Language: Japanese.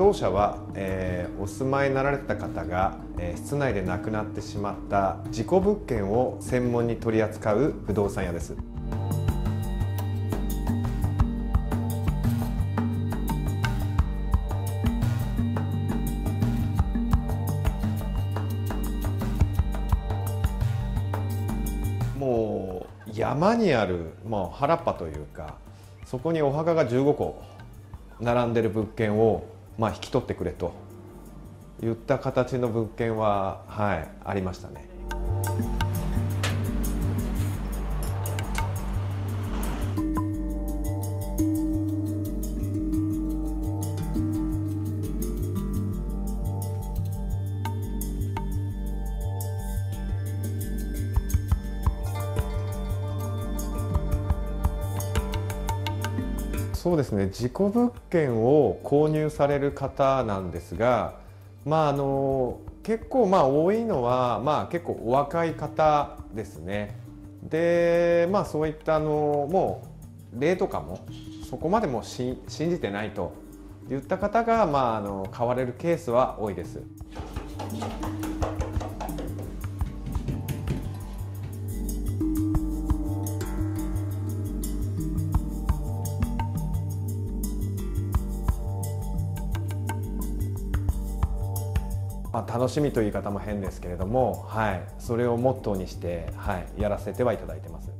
当社は、お住まいになられた方が、室内で亡くなってしまった事故物件を専門に取り扱う不動産屋です。もう山にある、原っぱというか、そこにお墓が15個並んでる物件を、引き取ってくれといった形の物件は、ありましたね。そうですね、事故物件を購入される方なんですが、結構多いのは、結構お若い方ですね。で、そういったもう例とかもそこまでも信じてないといった方が、買われるケースは多いです。楽しみという言い方も変ですけれども、それをモットーにして、やらせてはいただいてます。